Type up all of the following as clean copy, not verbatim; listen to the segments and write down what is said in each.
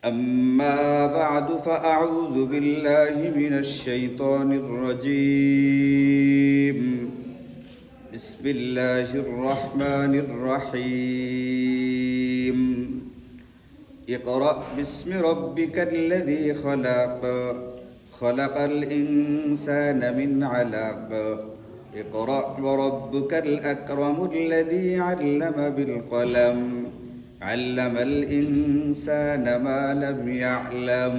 أما بعد فأعوذ بالله من الشيطان الرجيم. بسم الله الرحمن الرحيم. اقرأ باسم ربك الذي خلق خلق الإنسان من علق اقرأ وربك الأكرم الذي علم بالقلم علم الإنسان ما لم يعلم.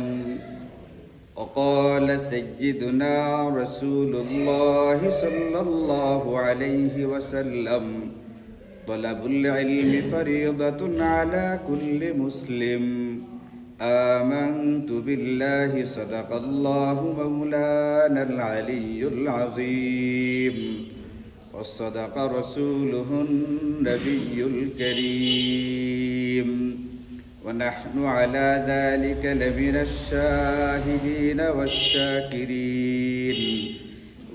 وقال سيدنا رسول الله صلى الله عليه وسلم طلب العلم فريضة على كل مسلم. آمنت بالله صدق الله مولانا العلي العظيم وصدق رسوله النبي الكريم ونحن على ذلك لمن الشاهدين والشاكرين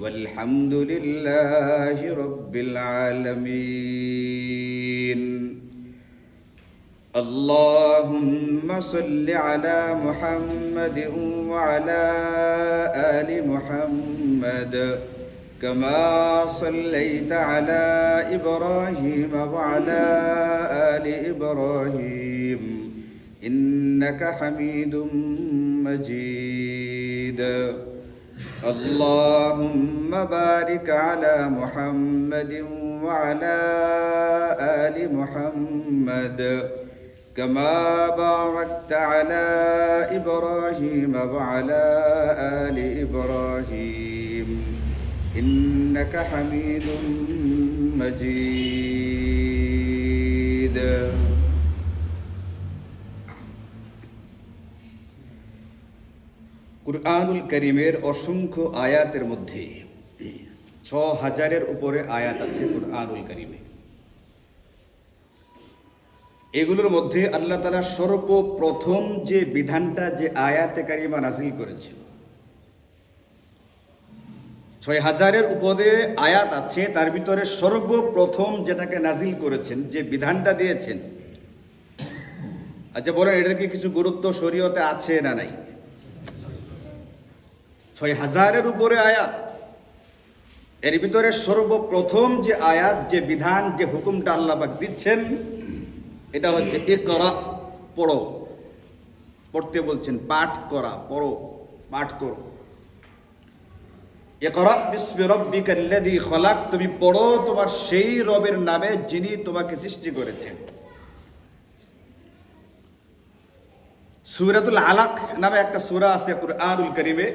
والحمد لله رب العالمين. اللهم صل على محمد وعلى آل محمد كما صليت على إبراهيم وعلى آل إبراهيم إنك حميد مجيد. اللهم بارك على محمد وعلى آل محمد كما باركت على إبراهيم وعلى آل إبراهيم إنك حميد مجيد. কুরআনুল কারীমের অসংখ্য আয়াতের মধ্যে ৬,০০০-এর উপরে আয়াত আছে কুরআনুল কারীমে। এগুলোর মধ্যে আল্লাহ তাআলা সর্বপ্রথম যে বিধানটা যে আয়াতে কারিমা নাজিল করেছেন, ৬,০০০-এর উপরে আয়াত আছে, তার ভিতরে সর্বপ্রথম যেটাকে নাজিল করেছেন, যে বিধানটা দিয়েছেন, আচ্ছা বলেন এটার কি কিছু গুরুত্ব শরীয়তে আছে না নাই? ৬,০০০-এর উপরে আয়াত, এর ভিতরে সর্বপ্রথম যে আয়াত, যে বিধান, যে হুকুমটা আল্লাহ পাক দিচ্ছেন, এটা হচ্ছে ইকরা, পড়ো। পড়তে বলছেন, পাঠ করা, পড়ো, পাঠ করো। ইকরা বিসমি রাব্বিকাল্লাযী খলাক, তুমি পড়ো তোমার সেই রবের নামে যিনি তোমাকে সৃষ্টি করেছেন। সূরাতুল আলাক নামে একটা সূরা আছে কুরআনুল কারীমে।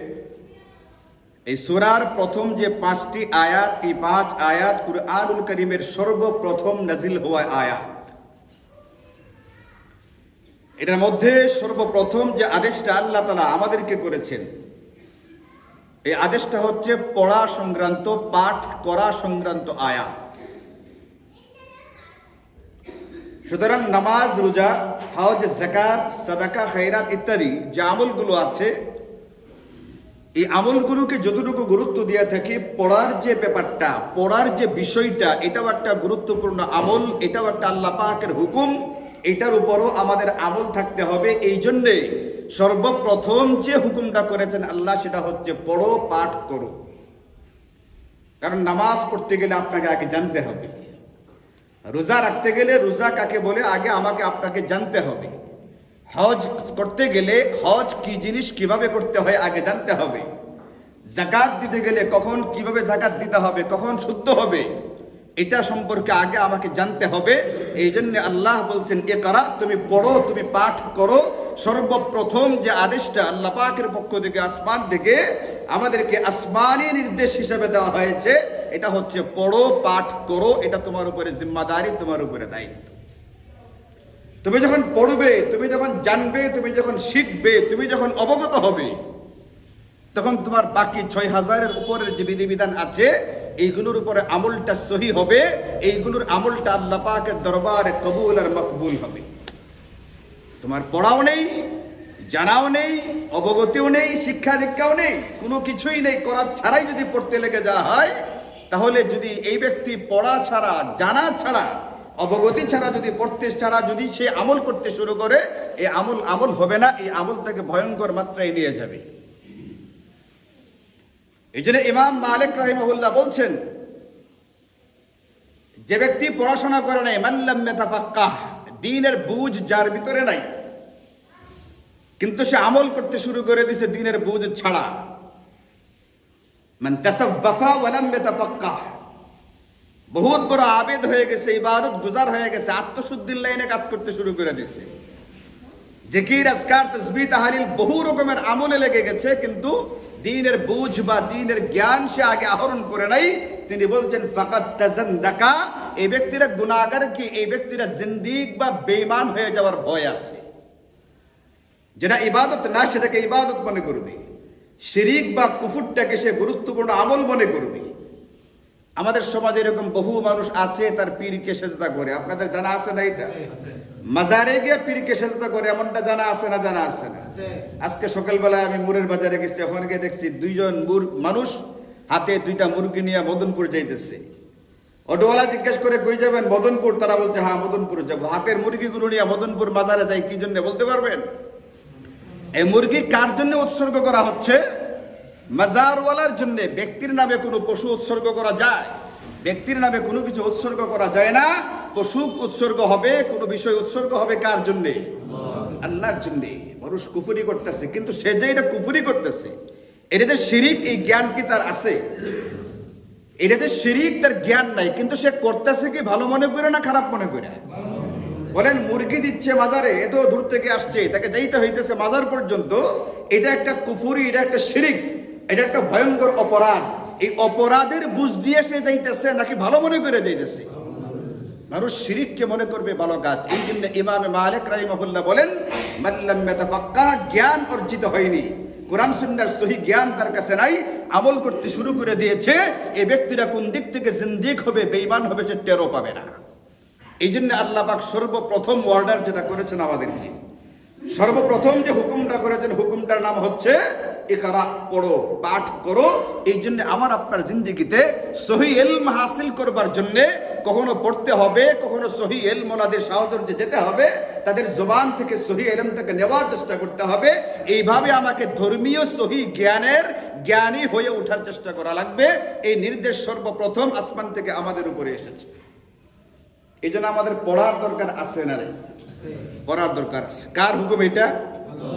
এই সূরার প্রথম যে ৫টি আয়াত, এই ৫ আয়াত কুরআনুল কারীমের সর্বপ্রথম নাজিল হওয়া আয়াত। এটার মধ্যে সর্বপ্রথম যে আদেশটা আল্লাহ তাআলা আমাদেরকে করেছেন, এই আদেশটা হচ্ছে পড়া সংক্রান্ত, পাঠ করা সংক্রান্ত আয়াত। সুতরাং নামাজ, রোজা, হজ, যাকাত, সাদাকা, খায়রাত ইত্যাদি যে আমলগুলো আছে, এই আমলগুলোকে যতটুকু গুরুত্ব দিয়ে থাকি, পড়ার যে ব্যাপারটা, পড়ার যে বিষয়টা, এটাও একটা গুরুত্বপূর্ণ আমল, এটাও একটা আল্লাহ পাকের হুকুম, এটার উপরও আমাদের আমল থাকতে হবে। এই জন্যে সর্বপ্রথম যে হুকুমটা করেছেন আল্লাহ, সেটা হচ্ছে পড়ো, পাঠ করো। কারণ নামাজ পড়তে গেলে আপনাকে আগে জানতে হবে, রোজা রাখতে গেলে রোজা কাকে বলে আগে আমাকে আপনাকে জানতে হবে, হজ করতে গেলে হজ কি জিনিস, কিভাবে করতে হয় আগে জানতে হবে, যাকাত দিতে গেলে কখন কিভাবে যাকাত দিতে হবে, কখন শুদ্ধ হবে, এটা সম্পর্কে আগে আমাকে জানতে হবে। এই জন্য আল্লাহ বলছেন ইকরা, তুমি পড়ো, তুমি পাঠ করো। সর্বপ্রথম যে আদেশটা আল্লাহ পাকের পক্ষ থেকে, আসমান থেকে আমাদেরকে আসমানি নির্দেশ হিসেবে দেওয়া হয়েছে, এটা হচ্ছে পড়ো, পাঠ করো। এটা তোমার উপরে জিম্মাদারি, তোমার উপরে দায়িত্ব। তুমি যখন পড়বে, তুমি যখন জানবে, তুমি যখন শিখবে, তুমি যখন অবগত হবে, তখন তোমার বাকি ৬,০০০-এর উপরের যে বিধিবিধান আছে, এইগুলোর উপরে আমলটা সহি হবে, এইগুলোর আমলটা আল্লাহ পাকের দরবারে কবুল আর মকবুল হবে। তোমার পড়াও নেই, জানাও নেই, অবগতিও নেই, শিক্ষা দীক্ষাও নেই, কোনো কিছুই নেই, করা ছাড়াই যদি পড়তে লেগে যাওয়া হয়, তাহলে যদি এই ব্যক্তি পড়া ছাড়া, জানা ছাড়া, অবগতি ছাড়া যদি পড়তে ছাড়া যদি সে আমল করতে শুরু করে, এই আমল হবে না, এই আমল তাকে ভয়ঙ্কর মাত্রায় নিয়ে যাবে। এই জন্য ইমাম মালিক রাহিমাহুল্লাহ বলছেন, যে ব্যক্তি পড়াশোনা করে নাই, মান লাম ইয়াতাফাক্কাহ, দ্বীনের বুঝ যার ভিতরে নাই, কিন্তু সে আমল করতে শুরু করে দিয়েছে দ্বীনের বুঝ ছাড়া। মান তাসাব্বাফা ওয়া লাম ইয়াতাফাক্কাহ, বহুত বড় আবেদ হয়ে গেছে, ইবাদত গুজার হয়ে গেছে, আত্মশুদ্ধির লাইনে কাজ করতে শুরু করে দিয়েছে, জিকির আজকার তাসবিহ তাহলিল বহু রকমের আমলে লেগে গেছে, কিন্তু দ্বীনের বুঝ বা দ্বীনের জ্ঞান সে আগে আহরণ করে নাই। তিনি বলছেন ফাকাদ তাযান্দাকা, এই ব্যক্তিরা গুনাহগার, কি এই ব্যক্তিরা জিন্দিক বা বেঈমান হয়ে যাওয়ার ভয় আছে। যেটা ইবাদত না সেটাকে ইবাদত মনে করবে, শিরিক বা কুফুরটাকে সে গুরুত্বপূর্ণ আমল মনে করবে। আমাদের সমাজে এরকম বহু মানুষ আছে তার পীরকে সেজদা করে, আপনাদের জানা আছে না? এটা মাজারে গিয়ে পীরকে সেজদা করে, এমনটা জানা আছে না? জানা আছে না? আজকে সকালবেলায় আমি মুরের বাজারে গেছি, ওখানে গিয়ে দেখছি দুইজন মানুষ হাতে দুইটা মুরগি নিয়ে মদনপুর যাইতেছে। অটোওয়ালা জিজ্ঞেস করে কই যাবেন? মদনপুর। তারা বলছে হ্যাঁ মদনপুর যাবো। হাতের মুরগিগুলো নিয়ে মদনপুর মাজারে যাই কি জন্য বলতে পারবেন? এই মুরগি কার জন্য উৎসর্গ করা হচ্ছে? মাজারওয়ালার জন্য। ব্যক্তির নামে কোনো পশু উৎসর্গ করা যায়? ব্যক্তির নামে কোনো কিছু উৎসর্গ করা যায় না। পশু উৎসর্গ হবে, কোনো বিষয় উৎসর্গ হবে কার জন্য? আল্লাহর জন্য। মানুষ কুফরি করতেছে, কিন্তু সে যে এটা কুফরি করতেছে, এটাতে শিরিক, এই জ্ঞান কি তার আছে? এটাতে শিরিক, তার জ্ঞান নাই, কিন্তু সে করতেছে কি ভালো মনে করে না খারাপ মনে করে? বলেন, মুরগি দিচ্ছে মাজারে, এত দূর থেকে আসছে, তাকে যাইতে হইতেছে মাজার পর্যন্ত, এটা একটা কুফরি, এটা একটা শিরিক, এটা একটা ভয়ঙ্কর অপরাধ। এই অপরাধের বুঝ দিয়ে সে যাইতেছে নাকি ভালো মনে করে যাইতেছে? মানুষ শিরিককে মনে করবে ভালো কাজ। এই জন্য ইমাম মালিক রাহিমাহুল্লাহ বলেন, মান লাম ইয়াতাফাক্কাহ, জ্ঞান অর্জিত হয়নি, কোরআন সুন্নাহর সহি জ্ঞান তার কাছে নাই, আমল করতে শুরু করে দিয়েছে, এই ব্যক্তিরা কোন দিক থেকে জিন্দিক হবে, বেঈমান হবে, সে টেরও পাবে না। এই জন্য আল্লাহ পাক সর্বপ্রথম অর্ডার যেটা করেছেন আমাদেরকে, সর্বপ্রথম যে হুকুমটা করেছেন, হুকুমটার নাম হচ্ছে ইকরা, পড়ো, পাঠ করো। এই জন্য আমার আপনার জিন্দেগিতে সহি ইলম হাসিল করবার জন্য কখনো পড়তে হবে, কখনো সহি ইলমওয়ালাদের সাহায্যে যেতে হবে, তাদের জবান থেকে সহি ইলমটাকে নেওয়ার চেষ্টা করতে হবে। এইভাবে আমাকে ধর্মীয় সহি জ্ঞানের জ্ঞানী হয়ে ওঠার চেষ্টা করা লাগবে। এই নির্দেশ সর্বপ্রথম আসমান থেকে আমাদের উপরে এসেছে। এই জন্য আমাদের পড়ার দরকার আছে না রে? পড়ার দরকার আছে। কার হুকুম এটা?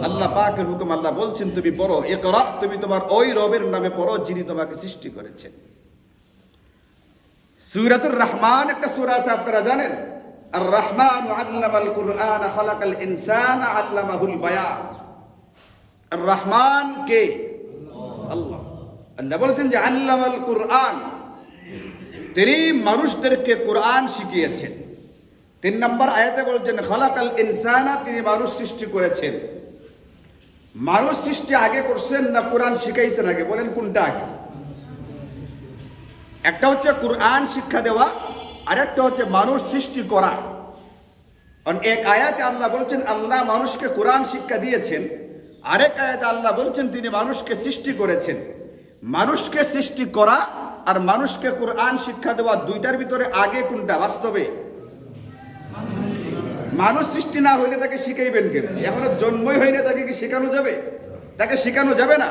আল্লাহ পাকের হুকুম। আল্লাহ বলছেন তুমি পড়ো, ইকরা, তুমি তোমার ওই রবের নামে পড়ো যিনি তোমাকে সৃষ্টি করেছেন। সূরাতুর রহমান একটা সূরা আছে, আপনারা জানেন, আর রহমান আল্লামাল কুরআন খালাকাল ইনসানা আল্লামাহুল বায়ান। আর রহমান কে? আল্লাহ। আল্লাহ বলছেন যে আল্লামাল কুরআন, তিনি মানুষদেরকে কোরআন শিখিয়েছেন। 3 নম্বর আয়াতে বলছেন খালাকাল ইনসানা, তিনি মানুষ সৃষ্টি করেছেন। মানুষ সৃষ্টি আগে করছেন না কোরআন শিখাইছেন আগে? বলেন কোনটা আগে? একটা হচ্ছে কোরআন শিক্ষা দেওয়া, আর একটা হচ্ছে মানুষ সৃষ্টি করা। এক আয়াতে আল্লাহ বলছেন আল্লাহ মানুষকে কোরআন শিক্ষা দিয়েছেন, আরেক আয়াতে আল্লাহ বলছেন তিনি মানুষকে সৃষ্টি করেছেন। মানুষকে সৃষ্টি করা আর মানুষকে কোরআন শিক্ষা দেওয়া, দুইটার ভিতরে আগে কোনটা বাস্তবে? মানুষ সৃষ্টি না হইলে তাকে শিখাইবেন কেন? এখনো জন্মই হয়নি, তাকে কি শেখানো যাবে? তাকে শেখানো যাবে না।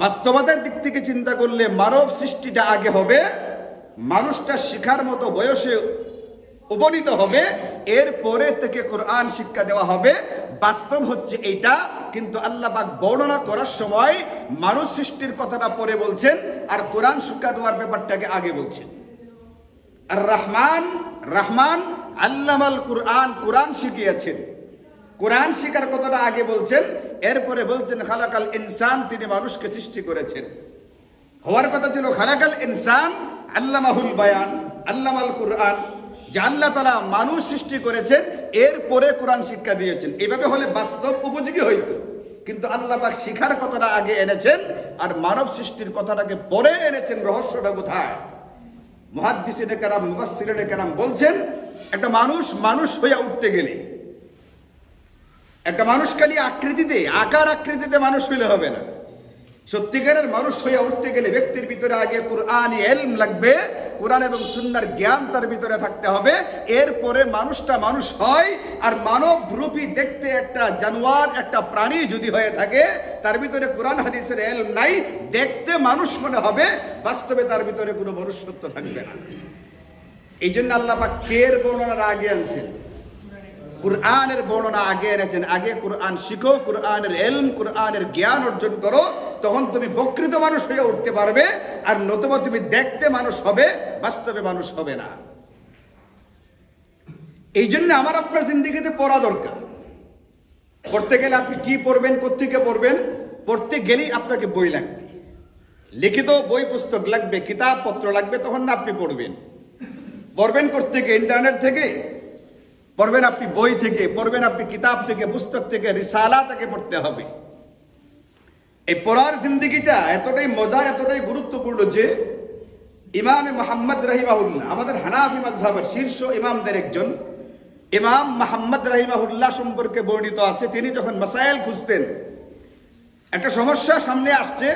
বাস্তবতার দিক থেকে চিন্তা করলে মানব সৃষ্টিটা আগে হবে, মানুষটা শিখার মতো বয়সে উপনীত হবে, এরপরে থেকে কোরআন শিক্ষা দেওয়া হবে। বাস্তব হচ্ছে এইটা, কিন্তু আল্লাহ পাক বর্ণনা করার সময় মানুষ সৃষ্টির কথাটা পরে বলছেন, আর কোরআন শিক্ষা দেওয়ার ব্যাপারটাকে আগে বলছেন। আর রহমান, রহমান আল্লামাল কুরআন, কোরআন শিখিয়েছেন। কোরআন শিখার কথাটা আগে বলছেন, এরপরে বলছেন খালাকাল ইনসান, তিনি মানুষকে সৃষ্টি করেছেন। হওয়ার কথা ছিল খালাকাল ইনসান আল্লামাহুল বায়ান, আল্লামাল কুরআন, যে আল্লাহ তাআলা মানুষ সৃষ্টি করেছেন, এরপরে কোরআন শিক্ষা দিয়েছেন। এভাবে হলে বাস্তব উপযোগী হইতো, কিন্তু আল্লাহ পাক শিখার কথাটা আগে এনেছেন আর মানব সৃষ্টির কথাটাকে পরে এনেছেন। রহস্যটা কোথায়? মুহাদ্দিসিনে কেরাম, মুফাসসিরিনে কেরাম বলছেন, একটা মানুষ হয়ে উঠতে গেলে, একটা মানুষ খালি আকৃতিতে, আকার আকৃতিতে মানুষ হইলে হবে না। সত্যিকারের মানুষ হয়ে উঠতে গেলে ব্যক্তির ভিতরে আগে কুরআনি ইলম লাগবে, কোরআন এবং সুন্নাহর জ্ঞান তার ভিতরে থাকতে হবে। এরপরে মানুষটা মানুষ হয়। আর মানব রূপী দেখতে একটা জানোয়ার, একটা প্রাণী যদি হয়ে থাকে, তার ভিতরে কোরআন হাদিসের ইলম নাই, দেখতে মানুষ মনে হবে, বাস্তবে তার ভিতরে কোনো মনুষ্যত্ব থাকবে না। এই জন্য আল্লাহ পাক কের বর্ণনার আগে আনছেন, কুরআনের বর্ণনা আগে এনেছেন। আগে কুরআন শিখো, কুরআনের ইলম, কুরআনের জ্ঞান অর্জন করো, তখন তুমি প্রকৃত মানুষ হয়ে উঠতে পারবে। আর নতুবা তুমি দেখতে মানুষ হবে, বাস্তবে মানুষ হবে না। এই জন্য আমার আপনার জিন্দেগিতে পড়া দরকার। পড়তে গেলে আপনি কি পড়বেন, কোত্থেকে পড়বেন? পড়তে গেলেই আপনাকে বই লাগবে, লিখিত বই পুস্তক লাগবে, কিতাব পত্র লাগবে, তখন না আপনি পড়বেন। পড়বেন কোত্থেকে? ইন্টারনেট থেকে পড়বেন, আপনি বই থেকে পড়বেন, আপনি কিতাব থেকে, পুস্তক থেকে, রিসালা থেকে পড়তে হবে। এই পড়ার জিন্দেগিটা এতটাই মজার, এতটাই গুরুত্বপূর্ণ যে ইমাম মুহাম্মদ রাহিমাহুল্লাহ, আমাদের হানাফি মাযহাবের শীর্ষ ইমামদের একজন, ইমাম মুহাম্মদ রাহিমাহুল্লাহ সম্পর্কে বর্ণিত আছে, তিনি যখন মাসাইল খুঁজতেন, একটা সমস্যা সামনে আসছে,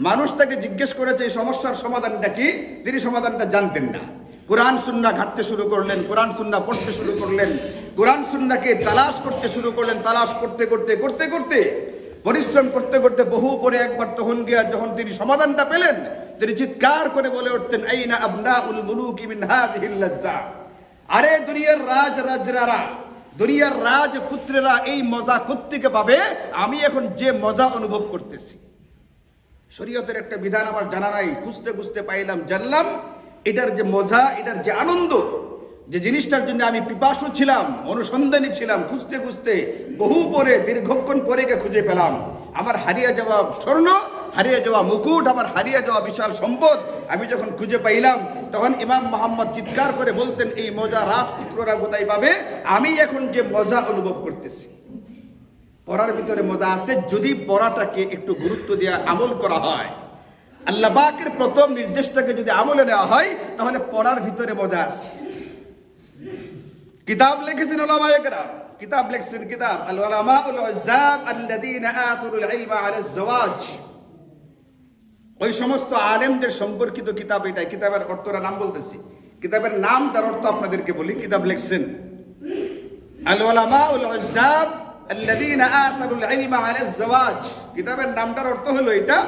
মানুষ তাকে জিজ্ঞেস করেছে এই সমস্যার সমাধানটা কি, তিনি সমাধানটা জানতেন না। কোরআন সুন্নাহ ঘাঁটতে শুরু করলেন, কোরআন সুন্নাহ পড়তে শুরু করলেন, কোরআন সুন্নাহকে তালাশ করতে শুরু করলেন। তালাশ করতে করতে করতে করতে পরিশ্রম করতে করতে বহু পরে একবার তখন গিয়া যখন তিনি সমাধানটা পেলেন, তিনি চিৎকার করে বলে উঠতেন, আইনা আবনাউল মুলুকি মিন হাযিহিল লাজ্জা। আরে দুনিয়ার রাজরাজরা, দুনিয়ার রাজপুত্রেরা এই মজা কোত্থেকে পাবে? আমি এখন যে মজা অনুভব করতেছি। শরীয়তের একটা বিধান আমার জানা নাই, খুঁজতে খুঁজতে পাইলাম, জানলাম এটার যে মজা, এটার যে আনন্দ, যে জিনিসটার জন্য আমি পিপাসু ছিলাম, অনুসন্ধানী ছিলাম, খুঁজতে খুঁজতে বহু পরে দীর্ঘক্ষণ পরে খুঁজে পেলাম। আমার হারিয়ে যাওয়া স্বর্ণ, হারিয়ে যাওয়া মুকুট, আমার হারিয়ে যাওয়া বিশাল সম্পদ আমি যখন খুঁজে পাইলাম, তখন ইমাম মুহাম্মদ চিৎকার করে বলতেন, এই মজা রাজপুত্ররা কোথায় পাবে? আমি এখন যে মজা অনুভব করতেছি। পড়ার ভিতরে মজা আছে যদি পড়াটাকে একটু গুরুত্ব দিয়ে আমল করা হয়। আল্লাহ পাকের প্রথম নির্দেশটাকে যদি আমলে নেওয়া হয়, তাহলে পড়ার ভিতরে মজা আছে। কিতাব লিখেছেন উলামায়ে কেরাম, কিতাব লিখছেন, কিতাব আল উলামাউল উজ্জাব আল্লাযীনা আথরুল ইলমা আলা যাওয়াজ। ওই সমস্ত আলেমদের সম্পর্কিত কিতাব এটা। কিতাবের অর্থটা নাম বলতেছি, কিতাবের নাম তার অর্থ আপনাদেরকে বলি। কিতাব লিখছেন আল উলামাউল উজ্জাব আল্লাযীনা আথরুল ইলমা আলা যাওয়াজ। কিতাবের নামটার অর্থ হলো এটা,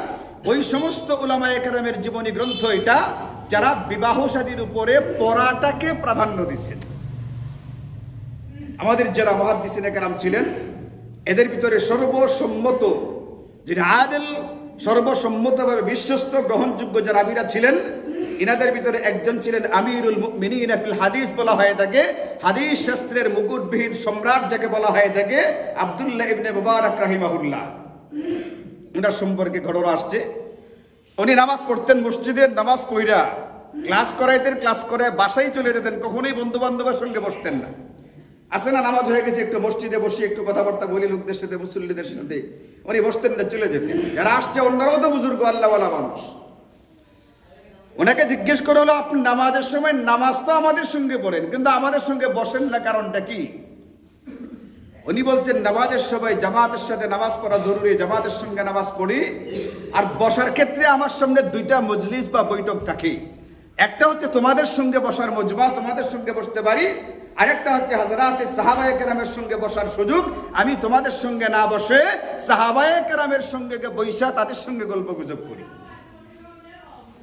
ওই সমস্ত উলামায়ে কেরামের জীবনী গ্রন্থ এটা, যারা বিবাহ শাদীর উপরে পড়াটাকে প্রাধান্য দিচ্ছেন। আমাদের যারা মুহাদ্দিসিনে কেরাম ছিলেন, এদের ভিতরে সর্বসম্মত, যিনি আদেল, সর্বসম্মতভাবে বিশ্বস্ত গ্রহণযোগ্য যারা আমিরা ছিলেন, ইনাদের ভিতরে একজন ছিলেন আমিরুল মুমিনিন ফিল হাদিস বলা হয়ে থাকে, হাদিস শাস্ত্রের মুকুটবিহীন সম্রাট যাকে বলা হয়ে থাকে, আব্দুল্লাহ ইবনে মুবারক রাহিমাহুল্লাহ। ওনার সম্পর্কে ঘটনা আসছে। উনি নামাজ পড়তেন মসজিদের, নামাজ পড়া ক্লাস করাইতেন, ক্লাস করে বাসায় চলে যেতেন, কখনোই বন্ধু বান্ধবের সঙ্গে বসতেন না। আসে না, নামাজ হয়ে গেছে, একটু মসজিদে বসে একটু কথাবার্তা বলি লোকদের সাথে, মুসল্লিদের সাথে, উনি বসতেন না, চলে যেতেন। যারা আসছে অন্যরাও তো বুজুর্গ আল্লাহওয়ালা মানুষ। ওনাকে জিজ্ঞেস করা হলো, আপনি নামাজের সময় নামাজ তো আমাদের সঙ্গে পড়েন, কিন্তু আমাদের সঙ্গে বসেন না, কারণটা কি? উনি বলছেন, নামাজের সময় জামাতের সাথে নামাজ পড়া জরুরি, জামাতের সঙ্গে নামাজ পড়ি। আর বসার ক্ষেত্রে আমার সামনে দুইটা মজলিস বা বৈঠক থাকে। একটা হচ্ছে তোমাদের সঙ্গে বসার মজমা, তোমাদের সঙ্গে বসতে পারি। আরেকটা হচ্ছে হযরতে সাহাবায়ে কেরামের সঙ্গে বসার সুযোগ। আমি তোমাদের সঙ্গে না বসে সাহাবায়ে কেরামের সঙ্গে বৈশা তাদের সঙ্গে গল্প গুজব করি।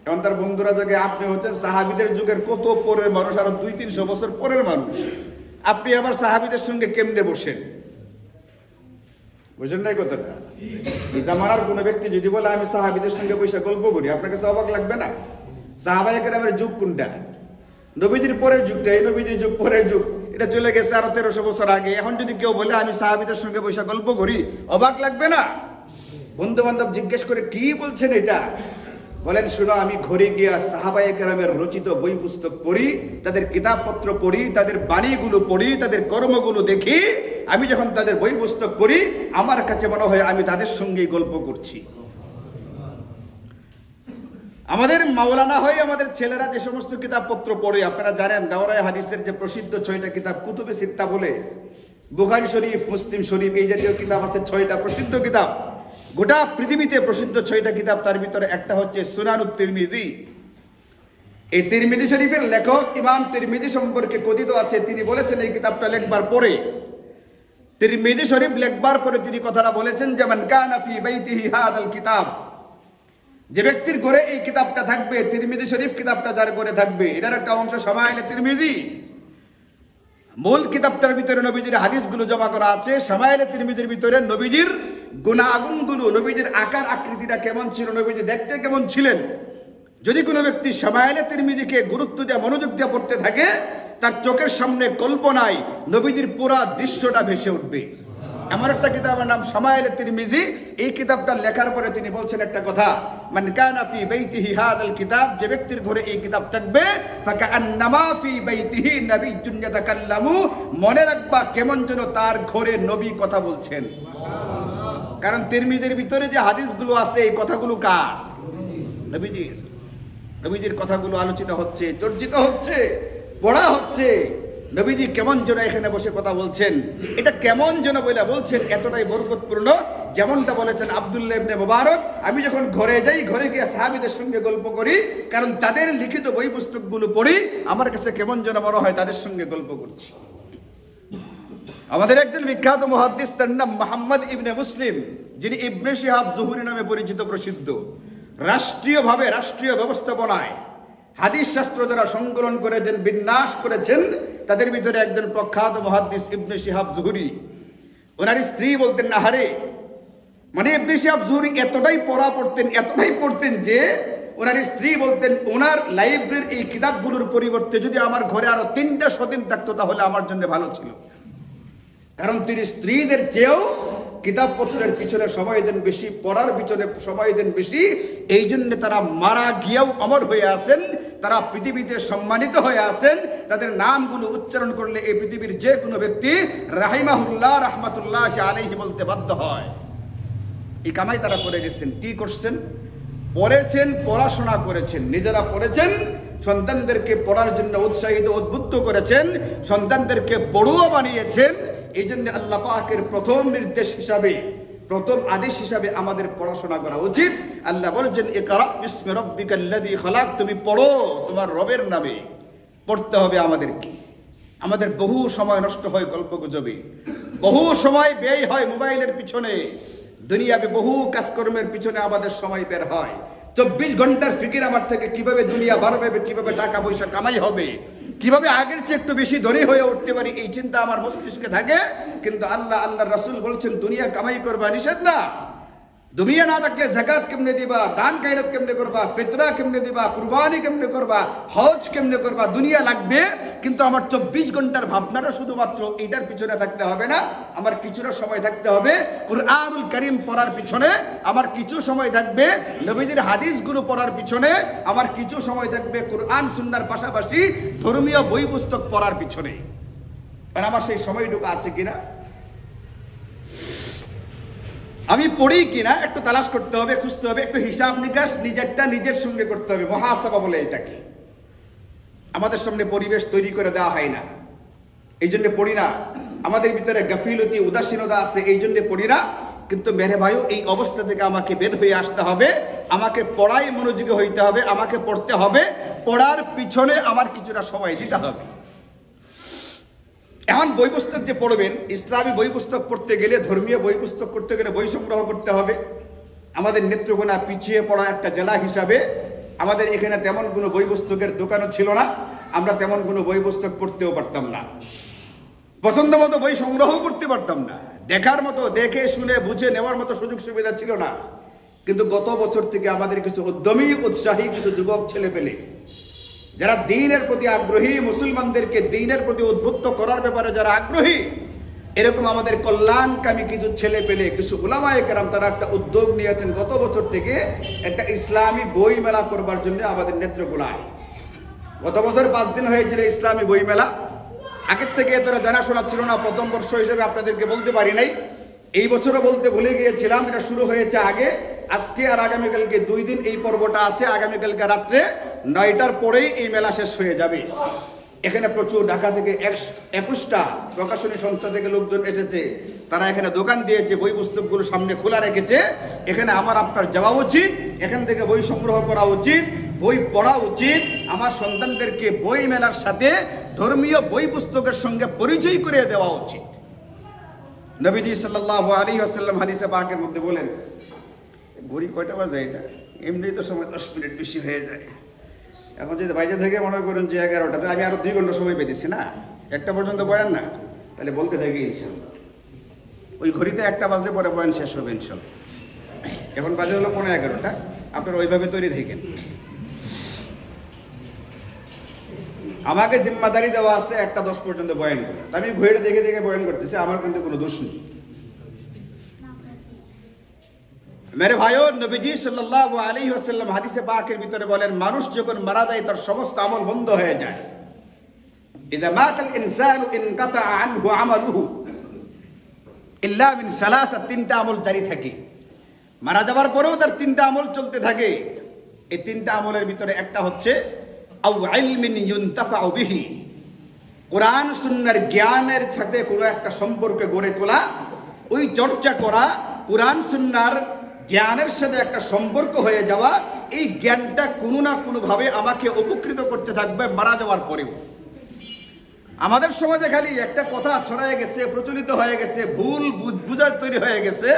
এখন তার বন্ধুরা জাগে, আপনি হচ্ছেন সাহাবীদের যুগের কত পরের মানুষ, আরো 200-300 বছর পরের মানুষ, আপনি আবার সাহাবীদের সঙ্গে কেমনে বসেন? বুঝেন নাই কথাটা? এই জামানার কোনো ব্যক্তি যদি বলে আমি সাহাবীদের সঙ্গে বসে গল্প করি, আপনার কাছে অবাক লাগবে না? সাহাবায়ে কেরামের যুগ কোনটা? নবীজির পরের যুগটা, এই নবীজির যুগ পরের যুগ, এটা চলে গেছে আরো 1300 বছর আগে। এখন যদি কেউ বলে আমি সাহাবীদের সঙ্গে বসে গল্প করি, অবাক লাগবে না? বন্ধু বান্ধব জিজ্ঞেস করে, কি বলছেন এটা? বলেন, শুনো, আমি ঘরে গিয়া সাহাবায়ে কেরামের রচিত বই পুস্তক পড়ি, তাদের কিতাবপত্র পড়ি, তাদের বাণীগুলো পড়ি, তাদের কর্মগুলো দেখি। আমি যখন তাদের বই পুস্তক পড়ি, আমার কাছে মনে হয় আমি তাদের সঙ্গেই গল্প করছি। আমাদের মাওলানা হয়ে আমাদের ছেলেরা যে সমস্ত কিতাবপত্র পড়ে, আপনারা জানেন দাওরায়ে হাদিসের যে প্রসিদ্ধ 6টা কিতাব কুতুবে সিত্তা বলে, বুখারী শরীফ, মুসলিম শরীফ, এই জাতীয় কিতাব আছে 6টা প্রসিদ্ধ কিতাব। গোটা পৃথিবীতে প্রসিদ্ধ 6টা কিতাব, তার ভিতরে একটা হচ্ছে সুনানুত তিরমিজি। এই তিরমিজি শরীফের লেখক ইমাম তিরমিজি সম্পর্কে কথিত আছে, তিনি বলেছেন এই কিতাবটা লেখবার পরে, তিরমিজি শরীফ লেখবার পরে তিনি কথাটা বলেছেন যে মান কানা ফি বাইতিহি হাদাল কিতাব, যে ব্যক্তির ঘরে এই কিতাবটা থাকবে, তিরমিজি শরীফ কিতাবটা যার ঘরে থাকবে, এটার একটা অংশ শামাইলে তিরমিজি, মূল কিতাবটার ভিতরে নবীজির হাদিসগুলো জমা করা আছে, শামাইলে তিরমিজির ভিতরে নবীজির গুণাগুণগুলো, নবীজির আকার আকৃতিটা কেমন ছিল, নবীজি দেখতে কেমন ছিলেন, যদি কোনো ব্যক্তি শামাইলে তিরমিজিকে গুরুত্ব দিয়ে মনোযোগ দিয়ে পড়তে থাকে, তার চোখের সামনে কল্পনায় নবীজির পুরা দৃশ্যটা ভেসে উঠবে। আমার একটা কিতাবের নাম শামাইলে তিরমিজি, এই কিতাবটা লেখার পরে তিনি বলছেন একটা কথা, মান কানা ফি বাইতিহি হাদাল কিতাব, যে ব্যক্তির ঘরে এই কিতাব থাকবে, ফাকান্নামা ফি বাইতিহি নাবিয়্যুন ইয়াতাকাল্লামু, মনে রাখবা কেমন যেন তার ঘরে নবী কথা বলছেন। কারণ তিরমিজির ভিতরে যে হাদিসগুলো আছে এই কথাগুলো কার? নবীজির। নবীজির কথাগুলো আলোচিত হচ্ছে, চর্চিত হচ্ছে, পড়া হচ্ছে। নবীজি কেমন যেন এখানে বসে কথা বলছেন, এটা কেমন যেন বলে বলছেন, এতটাই বরকতপূর্ণ। যেমনটা বলেছেন আব্দুল্লাহ ইবনে মুবারক, আমি যখন ঘরে যাই, ঘরে গিয়ে সাহাবীদের সঙ্গে গল্প করি, কারণ তাদের লিখিত বই পুস্তকগুলো পড়ি, আমার কাছে কেমন যেন মনে হয় তাদের সঙ্গে গল্প করছি। আমাদের একজন বিখ্যাত মুহাদ্দিস, তার নাম মুহাম্মদ ইবনে মুসলিম, যিনি ইবনে শিহাব জুহরি নামে পরিচিত, প্রসিদ্ধ। রাষ্ট্রীয়ভাবে, রাষ্ট্রীয় ব্যবস্থাপনায় হাদিস শাস্ত্র যারা সংকলন করেছেন, বিন্যাস করেছেন, তাদের ভিতরে একজন প্রখ্যাত মুহাদ্দিস ইবনে শিহাব জুহরি। ওনার স্ত্রী বলতেন, আহারে, মানে ইবনে শিহাব জুহরি এতটাই পড়তেন যে ওনার স্ত্রী বলতেন, ওনার লাইব্রেরির এই কিতাবগুলোর পরিবর্তে যদি আমার ঘরে আরো 3টা সতীন থাকতো তাহলে আমার জন্য ভালো ছিল। কারণ তিনি স্ত্রীদের চেয়েও কিতাবপত্রের পিছনে সময় দেন বেশি, পড়ার পিছনে সময় দেন বেশি। এই জন্য তারা মারা গিয়েও অমর হয়ে আছেন, তারা পৃথিবীতে সম্মানিত হয়ে আছেন। তাদের নামগুলো উচ্চারণ করলে এই পৃথিবীর যে কোনো ব্যক্তি রাহিমাহুল্লাহ, রাহমাতুল্লাহ আলাইহি বলতে বাধ্য হয়। এই কামাই তারা করে গেছেন। কি করছেন? পড়েছেন, পড়াশোনা করেছেন, নিজেরা পড়েছেন, সন্তানদেরকে পড়ার জন্য উৎসাহিত, উদ্বুদ্ধ করেছেন, সন্তানদেরকে পড়ুয়া বানিয়েছেন। এই জন্য আল্লাহ পাকের প্রথম নির্দেশ হিসাবে, প্রথম আদেশ হিসাবে আমাদের পড়াশোনা করা উচিত। আল্লাহ বলেছেন, ইকরা বিসমি রাব্বিকাল্লাযী খালাক, তুমি পড়ো তোমার রবের নামে। পড়তে হবে আমাদেরকে। আমাদের বহু সময় নষ্ট হয় গল্পগুজবে, বহু সময় ব্যয় হয় মোবাইলের পিছনে, দুনিয়াবে বহু কাজকর্মের পিছনে আমাদের সময় বের হয়। 24 ঘন্টার ফিকির আমার থেকে কিভাবে দুনিয়া বাড়বে, কিভাবে টাকা পয়সা কামাই হবে, কিভাবে আগের চেয়ে একটু বেশি ধনী হয়ে উঠতে পারি, এই চিন্তা আমার মস্তিষ্কে থাকে। কিন্তু আল্লাহর রাসূল বলছেন, দুনিয়া কামাই করবা নিষেধ না। দুনিয়া না থাকলে যাকাত কেমনে দিবা, দান খায়রাত কেমনে করবা, ফিতরা কেমনে দিবা, কুরবানি কেমনে করবা, হজ কেমনে করবা, দুনিয়া লাগবে। কিন্তু আমার 24 ঘন্টার ভাবনাটা শুধুমাত্র এটার পিছনে থাকতে হবে না। আমার কিছুটা সময় থাকতে হবে কুরআনুল কারীম পড়ার পিছনে, আমার কিছু সময় থাকবে নবীজির হাদিসগুলো পড়ার পিছনে, আমার কিছু সময় থাকবে কুরআন সুন্নাহর পাশাপাশি ধর্মীয় বই পুস্তক পড়ার পিছনে। আর আমার সেই সময়টুকু আছে কিনা, আমি পড়ি কিনা একটু তালাশ করতে হবে, খুঁজতে হবে, একটু হিসাব নিকাশ নিজেরটা নিজের সঙ্গে করতে হবে। মুহাসাবা বলে এটাকে। আমাদের সামনে পরিবেশ তৈরি করে দেওয়া হয় না, এই জন্য পড়ি না। আমাদের ভিতরে গাফিলতি, উদাসীনতা আছে, এই জন্য পড়ি না। কিন্তু মেরে ভাইও, এই অবস্থা থেকে আমাকে বের হয়ে আসতে হবে। আমাকে পড়ায় মনোযোগী হইতে হবে, আমাকে পড়তে হবে, পড়ার পিছনে আমার কিছুটা সময় দিতে হবে। এখন বই পুস্তক যে পড়বেন, ইসলামী বই পুস্তক পড়তে গেলে, ধর্মীয় বই পুস্তক পড়তে গেলে বই সংগ্রহ করতে হবে। আমাদের নেত্রকোনা পিছিয়ে পড়া একটা জেলা হিসাবে আমাদের এখানে তেমন কোনো বই পুস্তকের দোকানও ছিল না, আমরা তেমন কোনো বই পুস্তক পড়তেও পারতাম না, পছন্দ মতো বই সংগ্রহ করতে পারতাম না, দেখার মতো, দেখে শুনে বুঝে নেওয়ার মতো সুযোগ সুবিধা ছিল না। কিন্তু গত বছর থেকে আমাদের কিছু উদ্যমী, উৎসাহী কিছু যুবক ছেলে পেলে, যারা দ্বীনের প্রতি আগ্রহী, মুসলমানদেরকে দ্বীনের প্রতি উদ্বুদ্ধ করার ব্যাপারে যারা আগ্রহী, এরকম আমাদের কল্যাণকামী কিছু ছেলে পেলে, কিছু উলামায়ে কেরাম, তারা একটা উদ্যোগ নিয়েছেন গত বছর থেকে একটা ইসলামী বই মেলা করবার জন্য আমাদের নেত্রকোনায়। গত বছর 5 দিন হয়েছিল ইসলামী বই মেলা। আগের থেকে এতটা জানাশোনা ছিল না, প্রথম বর্ষ হিসেবে আপনাদেরকে বলতে পারি নাই। এই বছরও বলতে ভুলে গিয়েছিলাম। এটা শুরু হয়েছে আগে, আজকে আর আগামীকালকে 2 দিন এই পর্বটা আছে। আগামীকালকে রাত্রে 9টার পরেই এই মেলা শেষ হয়ে যাবে। এখানে প্রচুর ঢাকা থেকে 21টা প্রকাশনী সংস্থা থেকে লোকজন এসেছে, তারা এখানে দোকান দিয়েছে, বই পুস্তকগুলো সামনে খোলা রেখেছে। এখানে আমার আপনার যাওয়া উচিত, এখান থেকে বই সংগ্রহ করা উচিত। বই পড়া উচিত, আমার সন্তানদেরকে বই মেলার সাথে ধর্মীয় বই পুস্তকের সঙ্গে পরিচয় করে দেওয়া উচিত। নবীজি সাল্লাল্লাহু আলাইহি ওয়াসাল্লাম হাদিসে পাকের মধ্যে বলেন, ঘড়ি কয়টা বাজে এটা, এমনি তো সময় 10 মিনিট বেশি হয়ে যায়। এখন যদি বাইরে থেকে মনে করেন যে 11টাতে, আমি আরো 2 ঘন্টা সময় পেতেছি না, 1টা পর্যন্ত বয়ান না, তাহলে বলতে থাকি ইনশাল্লাহ। ওই ঘড়িতে 1টা বাজলে পরে বয়ান শেষ হবে ইনশাল্লাহ। এখন বাজে হলো 11:15, আপনারা ওইভাবে তৈরি থাকেন। আমাকে জিম্মাদারি দেওয়া আছে 1টা 10 পর্যন্ত বয়ান করা, আমি ঘড়িটা দেখে দেখে বয়ান করতেছি, আমার কিন্তু কোনো দোষ নেই। মেরে ভাইও, নবীজি সাল্লাল্লাহু আলাইহি ওয়াসাল্লাম হাদিসে পাকের ভিতরে বলেন, মানুষ যখন মারা যায় তার সমস্ত আমল বন্ধ হয়ে যায়। ইযা মাতাল ইনসানু ইনকাতা আনহু আমালুহু ইল্লা মিন সালাসা, 3টা আমল জারি থাকে। মারা যাওয়ার পরেও তার 3টা আমল চলতে থাকে। এই 3টা আমলের ভিতরে একটা হচ্ছে আও ইলমিন ইউনতাফাউ বিহি, কোরআন সুন্নাহর জ্ঞানের সাথে কোনো একটা সম্পর্ক গড়ে তোলা, ওই চর্চা করা, কোরআন সুন্নাহর জ্ঞানের সাথে একটা সম্পর্ক হয়ে যাওয়া, এই জ্ঞানটা কোনো না কোনো ভাবে আমাকে উপকৃত করতে থাকবে মারা যাওয়ার পরেও। আমাদের সমাজে খালি একটা কথা ছড়ায় গেছে, প্রচলিত হয়ে গেছে, ভুল বুঝার তৈরি হয়ে গেছে,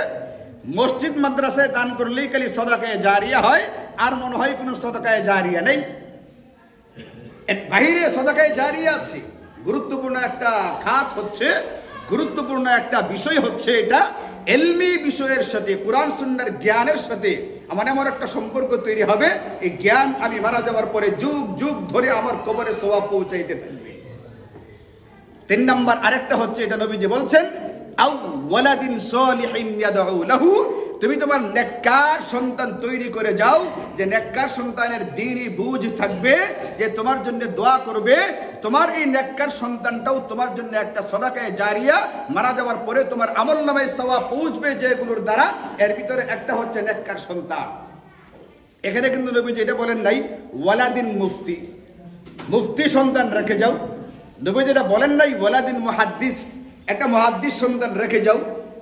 মসজিদ মাদ্রাসায় দান করলেই খালি সদাকায়ে জারিয়া হয়, আর মনে হয় কোনো সদাকায়ে জারিয়া নেই। এর বাইরে সদাকায়ে জারিয়া আছে। গুরুত্বপূর্ণ একটা খাত হচ্ছে, গুরুত্বপূর্ণ একটা বিষয় হচ্ছে এটা ইলমি বিষয়ের সাথে, কোরআন সুন্নাহর জ্ঞানের সাথে আমার এমন একটা সম্পর্ক তৈরি হবে, এই জ্ঞান আমি মারা যাওয়ার পরে যুগ যুগ ধরে আমার কবরে সওয়াব পৌঁছাইতে থাকবে। 3 নাম্বার আরেকটা হচ্ছে, এটা নবীজি বলছেন, আও ওয়ালাদিন সালিহিন ইয়াদউ লাহু, তুমি তোমার নেককার সন্তান তৈরি করে যাও, যে নেককার সন্তানের দ্বীনি বুঝ থাকবে, যে তোমার জন্য দোয়া করবে। তোমার এই নেককার সন্তানটাও তোমার জন্য একটা সদাকায়ে জারিয়া, মারা যাওয়ার পরে তোমার আমলনামায় সওয়াব পৌঁছবে যেগুলোর দ্বারা। এর ভিতরে একটা হচ্ছে নেককার সন্তান। এখানে কিন্তু নবী যেটা বলেন নাই ওয়ালাদিন মুফতি, মুফতি সন্তান রেখে যাও। নবী যেটা বলেন নাই ওয়ালাদিন মুহাদ্দিস, একটা মুহাদ্দিস সন্তান রেখে যাও।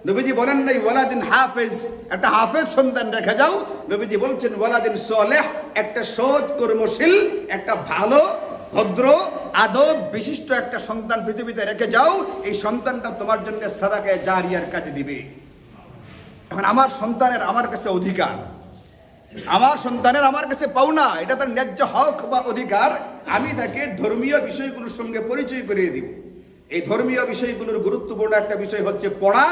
নবীজি বলেন নাই ওয়ালাদিন হাফেজ, একটা হাফেজ সন্তান রেখে যাও। নবীজি বলছেন ওয়ালাদিন সালেহ, একটা সৎ কর্মশীল, একটা ভালো ভদ্র আদব বিশিষ্ট একটা সন্তান পৃথিবীতে রেখে যাও। এই সন্তানটা তোমার জন্য সাদাকায়ে জারিয়ার কাজে দিবে। এখন আমার সন্তানের আমার কাছে অধিকার, আমার সন্তানের আমার কাছে পাওনা, এটা তার ন্যায্য হক বা অধিকার। আমি তাকে ধর্মীয় বিষয়গুলোর সঙ্গে পরিচয় করিয়ে দিব। এই ধর্মীয় বিষয়গুলোর গুরুত্বপূর্ণ একটা বিষয় হচ্ছে পড়া।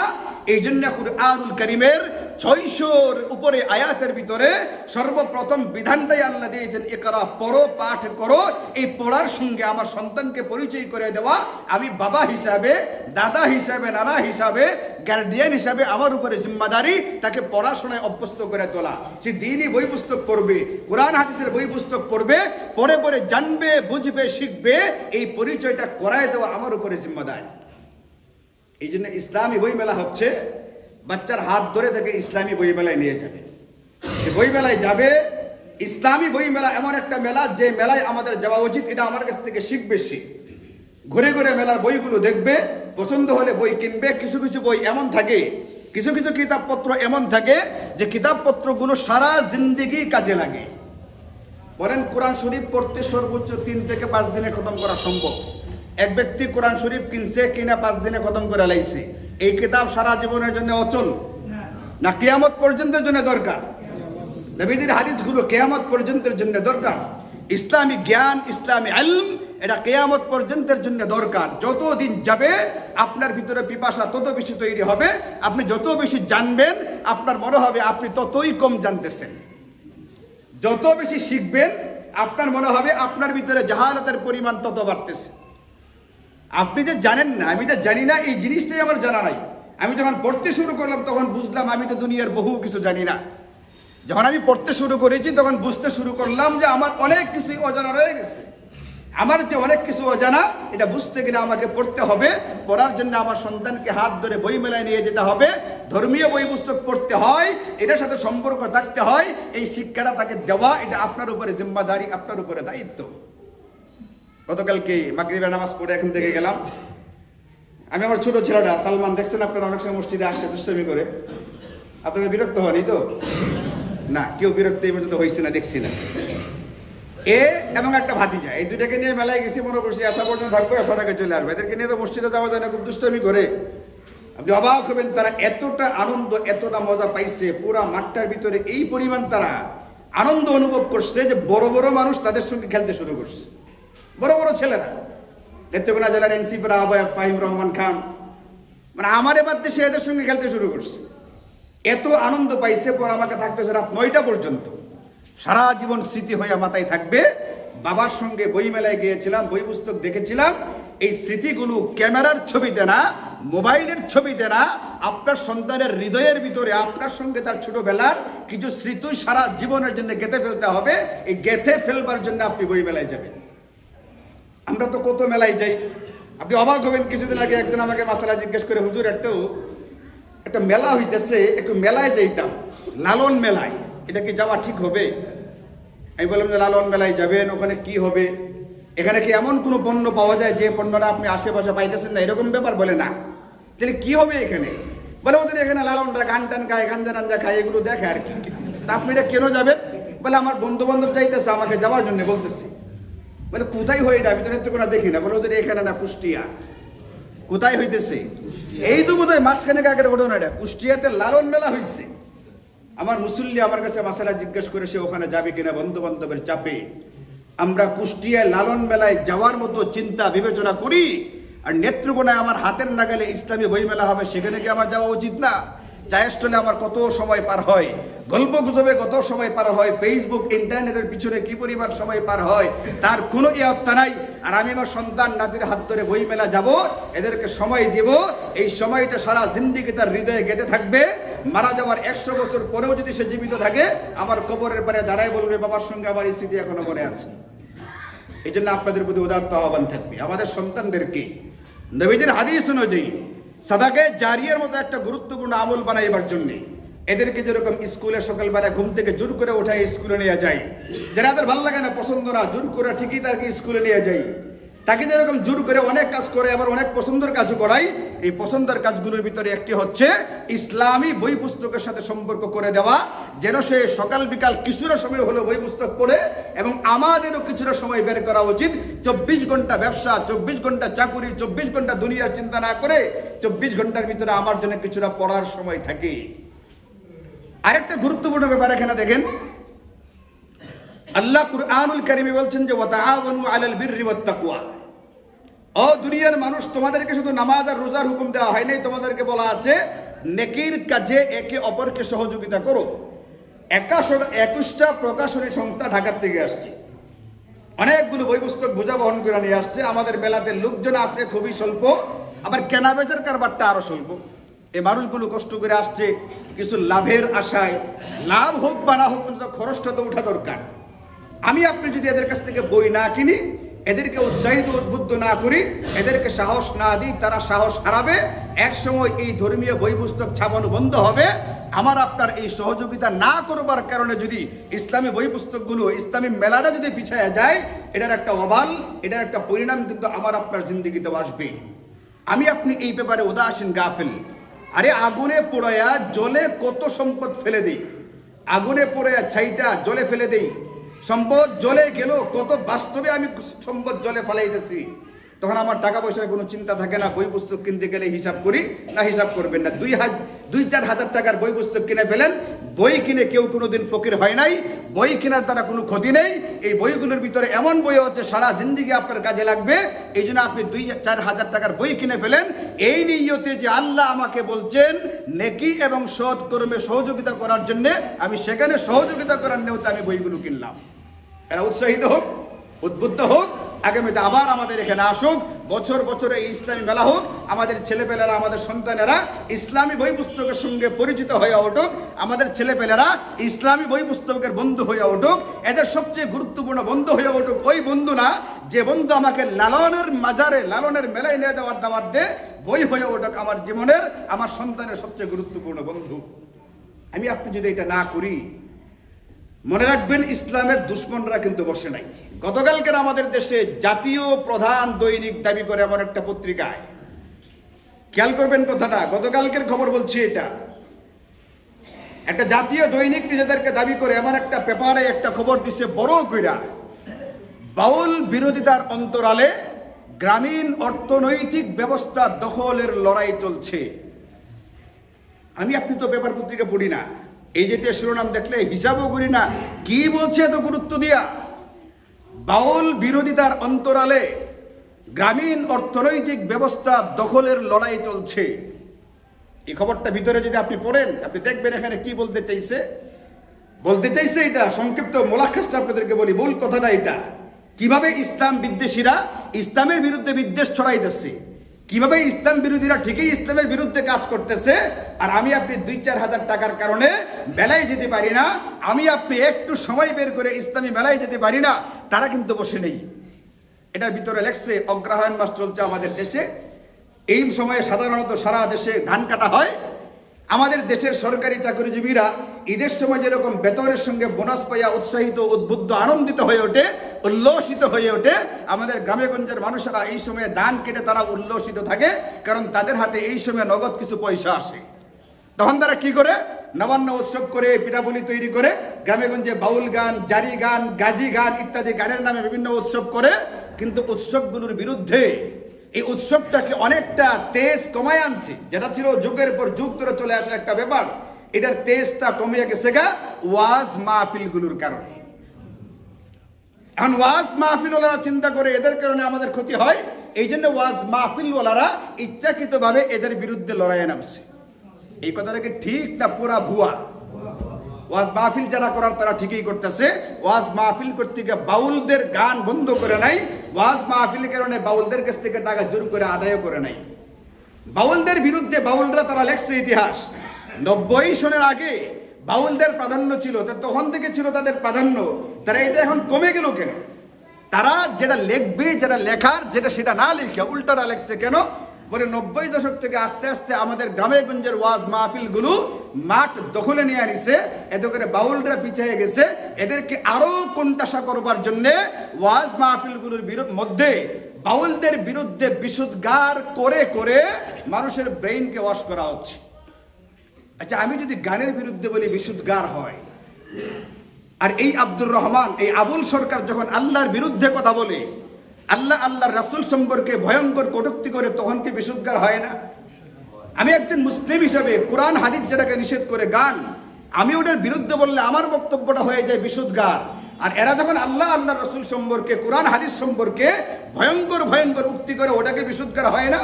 এই জন্য কুরআনুল কারীমের 600-র উপরে আয়াতের ভিতরে সর্বপ্রথম বিধানটাই আল্লাহ দিয়েছেন, ইকরা, পড়ো, পাঠ করো। এই পড়ার সঙ্গে আমার সন্তানকে পরিচয় করে দেওয়া, আমি বাবা হিসাবে, দাদা হিসাবে, নানা হিসাবে, গার্ডিয়ান হিসাবে আমার উপরে জিম্মাদারি, তাকে পড়াশোনায় অভ্যস্ত করে তোলা। সে দ্বীনি বই পুস্তক পড়বে, কোরআন হাদিসের বই পুস্তক পড়বে, পড়ে পড়ে জানবে, বুঝবে, শিখবে। এই পরিচয়টা করায় দেওয়া আমার উপরে জিম্মাদারি। এই জন্য ইসলামী বই মেলা হচ্ছে, বাচ্চার হাত ধরে তাকে ইসলামী বই মেলায় নিয়ে যাবে। সে বই মেলায় যাবে। ইসলামী বই মেলা এমন একটা মেলা, যে মেলায় আমাদের যাওয়া উচিত, এটা আমার কাছ থেকে শিখবে। সে ঘুরে ঘুরে মেলার বইগুলো দেখবে, পছন্দ হলে বই কিনবে। কিছু কিছু বই এমন থাকে, কিছু কিছু কিতাবপত্র এমন থাকে যে কিতাবপত্রগুলো সারা জিন্দেগি কাজে লাগে। বলেন, কোরআন শরীফ পড়তে সর্বোচ্চ 3 থেকে 5 দিনে খতম করা সম্ভব। এক ব্যক্তি কোরআন শরীফ কিনছে, কিনা 5 দিনে খতম করে লাইছে। এই কিতাব সারা জীবনের জন্য অচল না কিয়ামত পর্যন্তের জন্য দরকার? নবীদের হাদিসগুলো কিয়ামত পর্যন্তের জন্য দরকার। ইসলামী জ্ঞান, ইসলামী ইলম, এটা কিয়ামত পর্যন্তের জন্য দরকার। যত দিন যাবে আপনার ভিতরে পিপাসা তত বেশি তৈরি হবে। আপনি যত বেশি জানবেন, আপনার মনে হবে আপনি ততই কম জানতেছেন। যত বেশি শিখবেন, আপনার মনে হবে আপনার ভিতরে জাহালাতের পরিমাণ তত বাড়তেছে। আপনি যে জানেন না, আমি যে জানি না, এই জিনিসটাই আমার জানা নাই। আমি যখন পড়তে শুরু করলাম তখন বুঝলাম আমি তো দুনিয়ার বহু কিছু জানি না। যখন আমি পড়তে শুরু করেছি তখন বুঝতে শুরু করলাম যে আমার অনেক কিছুই অজানা রয়ে গেছে। আমার যে অনেক কিছু অজানা, এটা বুঝতে গেলে আমাকে পড়তে হবে। পড়ার জন্য আমার সন্তানকে হাত ধরে বই মেলায় নিয়ে যেতে হবে। ধর্মীয় বই পুস্তক পড়তে হয়, এটার সাথে সম্পর্ক থাকতে হয়। এই শিক্ষাটা তাকে দেওয়া, এটা আপনার উপরে জিম্মাদারি, আপনার উপরে দায়িত্ব। গতকালকে মাগরিবের নামাজ পড়ে এখান থেকে গেলাম। আমি আমার ছোট ছেলেটা সালমান, দেখছেন আপনারা অনেক সময় মসজিদে আসছে দুষ্টামি করে। আপনারা বিরক্ত হনই তো? না, কেউ বিরক্ত এই পর্যন্ত হয়েছে না, দেখছি না। এ এবং একটা ভাতিজা, এই দুটাকে নিয়ে মেলায় গেছি, মনে করছি আসা পর্যন্ত থাকবো, আসার আগে চলে আসবে। এদেরকে নিয়ে তো মসজিদে যাওয়া যায় না, খুব দুষ্টামি করে। আপনি অবাক হবেন, তারা এতটা আনন্দ, এতটা মজা পাইছে, পুরা মাঠটার ভিতরে এই পরিমাণ তারা আনন্দ অনুভব করছে যে বড় বড় মানুষ তাদের সঙ্গে খেলতে শুরু করছে। বড় বড় ছেলেরা, নেত্রকোনা জেলার এনসিপির আহ্বায়ক ফাহিম রহমান খান, মানে আমার এবার দেশে এদের সঙ্গে খেলতে শুরু করছে। এত আনন্দ পাইছে, পর আমাকে থাকতেছে রাত 9টা পর্যন্ত। সারা জীবন স্মৃতি হয়ে মাথায় থাকবে। বাবার সঙ্গে বই মেলায় গিয়েছিলাম, বই পুস্তক দেখেছিলাম। এই স্মৃতিগুলো ক্যামেরার ছবিতে না, মোবাইলের ছবিতে না, আপনার সন্তানের হৃদয়ের ভিতরে আপনার সঙ্গে তার ছোটবেলার কিছু স্মৃতি সারা জীবনের জন্য গেঁথে ফেলতে হবে। এই গেঁথে ফেলবার জন্য আপনি বই মেলায় যাবেন। আমরা তো কত মেলায় যাই, আপনি অবাক হবেন। কিছুদিন আগে একজন আমাকে মাসালা জিজ্ঞেস করে, হুজুর একটা মেলা হইতেছে, একটু মেলায় যাইতাম, লালন মেলায়, এটা কি যাওয়া ঠিক হবে? আমি বললাম যে লালন মেলায় যাবেন, ওখানে কি হবে? এখানে কি এমন কোনো পণ্য পাওয়া যায় যে পণ্যটা আপনি আশেপাশে পাইতেছেন না, এরকম ব্যাপার? বলে না। তাহলে কি হবে এখানে? বলে ওদের এখানে লালনরা গান টান গায়, গাঞ্জা নাঞ্জা খায়, এগুলো দেখে আর কি। তা আপনি এটা কেন যাবেন? বলে আমার বন্ধু বান্ধব যাইতেছে, আমাকে যাওয়ার জন্য বলতেছে। বলে কোথায় হয়ে যাবে? তো নেত্রকোনা দেখি না। বলে ওদের এখানে না, কুষ্টিয়া। কোথায় হইতেছে? এই তো বোধহয় মাসখানেক আগের ঘটনা এটা, কুষ্টিয়াতে লালন মেলা হয়েছে। আমার মুসল্লি আমার কাছে মাসালা জিজ্ঞেস করে সে ওখানে যাবে কিনা, বন্ধু বান্ধবের চাপে। আমরা কুষ্টিয়ায় লালন মেলায় যাওয়ার মতো চিন্তা বিবেচনা করি, আর নেত্রকোনায় আমার হাতের নাগালে ইসলামী বই মেলা হবে, সেখানে কি আমার যাওয়া উচিত না? চায়েস্টলে আমার কত সময় পার হয়, গল্প গুজবে কত সময় পার হয়, ফেসবুক ইন্টারনেটের পিছনে কি পরিমাণ সময় পার হয়, তার কোনো ইয়ত্তা নাই। আর আমি আমার সন্তান নাতির হাত ধরে বই মেলা যাব, এদেরকে সময় দিব, এই সময়টা সারা জিন্দিগি তার হৃদয়ে গেঁথে থাকবে। মারা যাওয়ার 100 বছর পরেও যদি সে জীবিত থাকে, আমার কবরের পরে দাঁড়ায় বলবে, বাবার সঙ্গে আমার স্মৃতি এখনো মনে আছে। এই জন্য আপনাদের প্রতি উদাত্ত আহ্বান থাকবে, আমাদের সন্তানদেরকে নবীজির হাদিস অনুযায়ী সাদাকে জারিয়ার মতো একটা গুরুত্বপূর্ণ আমল বানাইবার জন্য এদেরকে যেরকম স্কুলে সকালবেলা ঘুম থেকে জোর করে উঠায় স্কুলে নিয়ে যায়, যারা তাদের ভালো লাগে না, পছন্দ না, জোর করে ঠিকই তাকে স্কুলে নিয়ে যায়। তাকে যেরকম জোর করে অনেক কাজ করে, আবার অনেক পছন্দের কাজও করাই। এই পছন্দের কাজগুলোর ভিতরে একটি হচ্ছে ইসলামী বই পুস্তকের সাথে সম্পর্ক করে দেওয়া, যেন সে সকাল বিকাল কিছুটা সময় হলো বই পুস্তক পড়ে। এবং আমাদেরও কিছুটা সময় বের করা উচিত, 24 ঘন্টা ব্যবসা, 24 ঘন্টা চাকুরি, 24 ঘন্টা দুনিয়ার চিন্তা না করে 24 ঘন্টার ভিতরে আমার জন্য কিছুটা পড়ার সময় থাকে। আরেকটা গুরুত্বপূর্ণ ব্যাপার এখানে দেখেন, আল্লাহ কুরআনুল কারীমে বলছেন যে ওয়াতাআওয়ানু আলাল বিররি ওয়াত তাকওয়া। ও দুনিয়ার মানুষ, তোমাদেরকে শুধু নামাজ আর রোজার হুকুম দেওয়া হয় নাই, তোমাদেরকে বলা আছে নেকির কাজে একে অপরকে সহযোগিতা করো। 21টা প্রকাশনী সংস্থা ঢাকার থেকে আসছে, অনেকগুলো বই পুস্তক বোঝা বহন করে নিয়ে আসছে। আমাদের মেলাতে লোকজন আছে খুবই স্বল্প, আবার কেনা বেচার কারবারটা আরো স্বল্প। এই মানুষগুলো কষ্ট করে আসছে কিছু লাভের আশায়, লাভ হোক বা না হোক, কিন্তু খরচটা তো উঠা দরকার। আমি আপনি যদি এদের কাছ থেকে বই না কিনি, এদেরকে উৎসাহিত উদ্বুদ্ধ না করি, এদেরকে সাহস না দিই, তারা সাহস হারাবে। এক সময় এই ধর্মীয় বই পুস্তক ছাপানো বন্ধ হবে। আমার আপনার এই সহযোগিতা না করবার কারণে যদি ইসলামী বই পুস্তকগুলো, ইসলামী মেলাটা যদি পিছায়া যায়, এটার একটা অবাল, এটার একটা পরিণাম কিন্তু আমার আপনার জিন্দিগিতেও আসবে। আমি আপনি এই ব্যাপারে উদাসীন, গাফেল। আরে আগুনে পোড়ায়া জলে কত সম্পদ ফেলে দেই, আগুনে পোড়ায়া ছাইটা জলে ফেলে দেই, সম্পদ জলে গেল, কত বাস্তবে আমি সম্পদ জলে ফেলাইতেছি। তখন আমার টাকা পয়সার কোনো চিন্তা থাকে না। বই পুস্তক কিনতে গেলে হিসাব করি না, হিসাব করবেন না। 2-4 হাজার টাকার বই পুস্তক কিনে ফেলেন। বই কিনে কেউ কোনোদিন ফকির হয় নাই, বই কেনার দ্বারা কোনো ক্ষতি নেই। এই বইগুলোর ভিতরে এমন বই হচ্ছে সারা জিন্দিগি আপনার কাজে লাগবে। এই জন্য আপনি 2-4 হাজার টাকার বই কিনে ফেলেন, এই নিয়তে যে আল্লাহ আমাকে বলছেন নেকি এবং সৎ কর্মে সহযোগিতা করার জন্য, আমি সেখানে সহযোগিতা করার নিয়তে আমি বইগুলো কিনলাম। এরা উৎসাহিত হোক, উদ্বুদ্ধ হোক, আগামীতে আবার আমাদের এখানে আসুক, বছর বছরে এই ইসলামী মেলা হোক, আমাদের ছেলেপেলেরা, আমাদের সন্তানেরা ইসলামী বই পুস্তকের সঙ্গে পরিচিত হয়ে উঠুক, আমাদের ছেলেপেলেরা ইসলামী বই পুস্তকের বন্ধু হয়ে উঠুক। এদের সবচেয়ে গুরুত্বপূর্ণ বন্ধু হয়ে উঠুক ওই বন্ধু না যে বন্ধু আমাকে লালনের মাজারে, লালনের মেলায় নিয়ে যাওয়ার দাওয়াত দে, বই হয়ে উঠুক আমার জীবনের, আমার সন্তানের সবচেয়ে গুরুত্বপূর্ণ বন্ধু। আমি আপনি যদি এটা না করি, মনে রাখবেন ইসলামের দুশ্মনরা কিন্তু বসে নাই। গতকালকের আমাদের দেশে জাতীয় প্রধান দৈনিক দাবি করে এমন একটা পত্রিকায়, খেয়াল করবেন কথাটা, গতকালকের খবর বলছি, এটা একটা জাতীয় দৈনিক নিজেদেরকে দাবি করে এমন একটা পেপারে একটা খবর দিচ্ছে বড় কইরা বাউল বিরোধিতার অন্তরালে গ্রামীণ অর্থনৈতিক ব্যবস্থা দখলের লড়াই চলছে। আপনি তো পেপার পত্রিকা পড়ি না, এই যে শিরোনাম দেখলে হিসাবও করি না, কি বলছে এত গুরুত্ব দিয়া? বাউল বিরোধিতার অন্তরালে গ্রামীণ অর্থনৈতিক ব্যবস্থা দখলের লড়াই চলছে। এই খবরটা ভিতরে যদি আপনি পড়েন, আপনি দেখবেন এখানে কি বলতে চাইছে এটা সংক্ষিপ্ত মোলাখাসটা আপনাদেরকে বলি। মূল কথাটা এটা, কিভাবে ইসলাম বিদ্বেষীরা ইসলামের বিরুদ্ধে বিদ্বেষ ছড়াইতেছে, কিভাবে ইসলাম বিরোধীরা ঠিকই ইসলামের বিরুদ্ধে কাজ করতেছে, আর আপনি 2-4 হাজার টাকার কারণে মেলায় যেতে পারি না, আপনি একটু সময় বের করে ইসলামী মেলায় যেতে পারি না, তারা কিন্তু বসে নেই। এটার ভিতরে লেখছে অগ্রহায়ণ মাস চলছে আমাদের দেশে। এই সময়ে সাধারণত সারা দেশে ধান কাটা হয়। আমাদের দেশের সরকারি চাকরিজীবীরা ঈদের সময় যেরকম বেতনের সঙ্গে বোনাস পাইয়া উৎসাহিত, উদ্বুদ্ধ, আনন্দিত হয়ে ওঠে, উল্লসিত হয়ে ওঠে, আমাদের গ্রামেগঞ্জের মানুষেরা এই সময়ে ধান কেটে তারা উল্লসিত থাকে, কারণ তাদের হাতে এই সময় নগদ কিছু পয়সা আসে। তখন তারা কি করে? নবান্ন উৎসব করে, পিঠাপুলি তৈরি করে, গ্রামেগঞ্জে বাউল গান, জারি গান, গাজী গান ইত্যাদি গানের নামে বিভিন্ন উৎসব করে। কিন্তু উৎসবগুলোর বিরুদ্ধে এই উৎসবটাকে অনেকটা তেজ কমায় আনছে, যেটা ছিল যুগের পর যুগ ধরে চলে আসা একটা ব্যাপার। এটার তেজটা কমিয়ে গেছে ওয়াজ মাহফিলগুলোর কারণে। এখন ওয়াজ মাহফিলওয়ালারা চিন্তা করে এদের কারণে আমাদের ক্ষতি হয়, এই জন্য ওয়াজ মাহফিলওয়ালারা ইচ্ছাকৃতভাবে এদের বিরুদ্ধে লড়াইয়ে নামছে। এই কথাটা কি ঠিক না পুরা ভুয়া? ওয়াজ মাহফিল যারা করার তারা ঠিকই করতেছে। ওয়াজ মাহফিল করতে গিয়ে বাউলদের গান বন্ধ করে নাই, ওয়াজ মাহফিলের কারণে বাউলদের কাছ থেকে টাকা জোর করে আদায় করে নাই। বাউলদের বিরুদ্ধে বাউলরা তারা লেখছে ইতিহাস, 90 সনের আগে বাউলদের প্রাধান্য ছিল, তখন থেকে ছিল তাদের প্রাধান্য। তারা এটা এখন কমে গেল কেন? তারা যেটা লিখবে, যেটা লেখার, সেটা না লিখে উল্টাটা লেখছে কেন? বলে 90 দশক থেকে আস্তে আস্তে আমাদের গ্রামে গঞ্জের ওয়াজ মাহফিল গুলো মাঠ দখলে নিয়ে আনিছে, এতে করে বাউলরা পিছিয়ে গেছে। এদেরকে আরো কোণঠাসা করবার জন্য ওয়াজ মাহফিল গুলোর মধ্যে বাউলদের বিরুদ্ধে বিশুদ্ধার করে করে মানুষের ব্রেইনকে ওয়াশ করা হচ্ছে। আচ্ছা, আমি যদি গানের বিরুদ্ধে বলি বিশুদ্ধার হয়, আর এই আব্দুর রহমান, এই আবুল সরকার যখন আল্লাহর বিরুদ্ধে কথা বলে, আল্লাহর রাসূল সম্পর্কে ভয়ঙ্কর কটূক্তি করে, তখন কি বিশুদ্ধার হয় না? আমি একজন মুসলিম হিসাবে কোরআন হাদিস যেটাকে নিষেধ করে গান, আমি ওটার বিরুদ্ধে বললে আমার বক্তব্যটা হয়ে যায় বিশুদ্ধার। আর এরা যখন আল্লাহর রাসূল সম্পর্কে, কোরআন হাদিস সম্পর্কে ভয়ঙ্কর উক্তি করে, ওটাকে বিশুদ্ধার হয় না?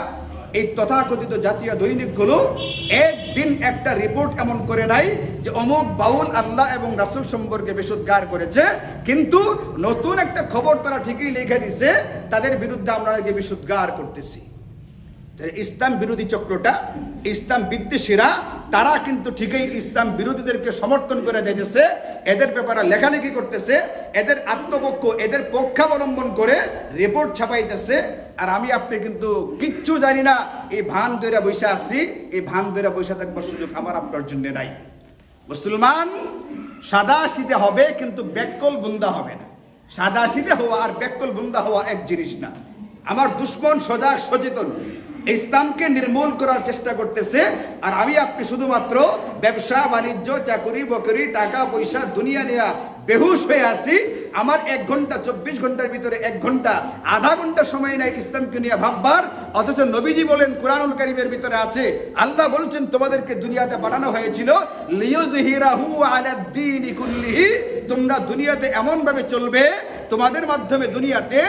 এই তথাকথিত জাতীয় দৈনিকগুলো একদিন একটা রিপোর্ট এমন করে নাই যে অমুক বাউল আল্লাহ এবং রাসূল সম্পর্কে বিশুদ্ধার করেছে, কিন্তু নতুন একটা খবর তারা ঠিকই লিখে দিছে, তাদের বিরুদ্ধে আমরা যে বিশুদ্ধার করতেছি। ইসলাম বিরোধী চক্রটা, ইসলাম বিদ্বেষীরা, তারা কিন্তু ঠিকই ইসলাম বিরোধীদেরকে সমর্থন করে যাইতেছে, এদের ব্যাপারে লেখালেখি করতেছে, এদের আত্মপক্ষ, এদের পক্ষাবলম্বন করে রিপোর্ট ছাপাইতেছে। আর আপনি কিন্তু কিচ্ছু জানি না, এই ভান ধরে বৈশা আছি, এই ভান ধরে বৈশা থাকবার সুযোগ আমার আপনার জন্য নাই। মুসলমান সাদা শীতে হবে, কিন্তু ব্যাকল বুন্দা হবে না। সাদা শীতে হওয়া আর ব্যাকল বুন্দা হওয়া এক জিনিস না। আমার দুশ্মন সজাগ সচেতন, ইসলামকে নির্মূল করার চেষ্টা করতেছে, আর আপনি শুধুমাত্র ব্যবসা বাণিজ্য, চাকরি বকরি, টাকা পয়সা, দুনিয়া নিয়ে বেহুশ হয়ে আছি। আমার 1 ঘন্টা, 24 ঘন্টার ভিতরে 1 ঘন্টা, আধা ঘন্টা সময় নেই ইসলামকে নিয়ে ভাববার। অথচ নবীজি বলেন, কুরআনুল কারীমের ভিতরে আছে, আল্লাহ বলছেন তোমাদেরকে দুনিয়াতে পাঠানো হয়েছিল লিইয়ুযহিরাহু আলাদ-দীনি কুল্লিহি, তোমরা দুনিয়াতে এমন ভাবে চলবে, তোমাদের মাধ্যমে দুনিয়াতে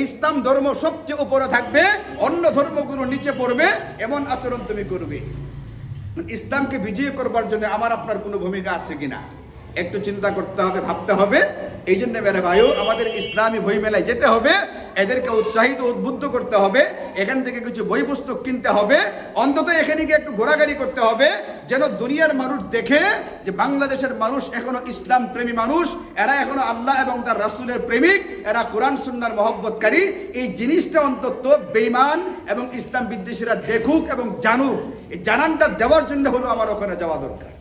ইসলাম ধর্ম সবচেয়ে উপরে থাকবে, অন্য ধর্মগুলো নিচে পড়বে, এমন আচরণ তুমি করবে। ইসলামকে বিজয় করবার জন্য আমার আপনার কোনো ভূমিকা আছে কিনা একটু চিন্তা করতে হবে, ভাবতে হবে। এই জন্য মেরে ভাইও, আমাদের ইসলামী বই মেলায় যেতে হবে, এদেরকে উৎসাহিত, উদ্বুদ্ধ করতে হবে, এখান থেকে কিছু বই পুস্তক কিনতে হবে, অন্তত এখানে গিয়ে একটু ঘোরাঘুরি করতে হবে, যেন দুনিয়ার মানুষ দেখে যে বাংলাদেশের মানুষ এখনো ইসলাম প্রেমী মানুষ, এরা এখনো আল্লাহ এবং তার রাসূলের প্রেমিক, এরা কোরআন সুন্নাহর মহব্বতকারী। এই জিনিসটা অন্তত বেঈমান এবং ইসলাম বিদ্বেষীরা দেখুক এবং জানুক। এই জানানটা দেওয়ার জন্য হলো আমার ওখানে যাওয়া দরকার।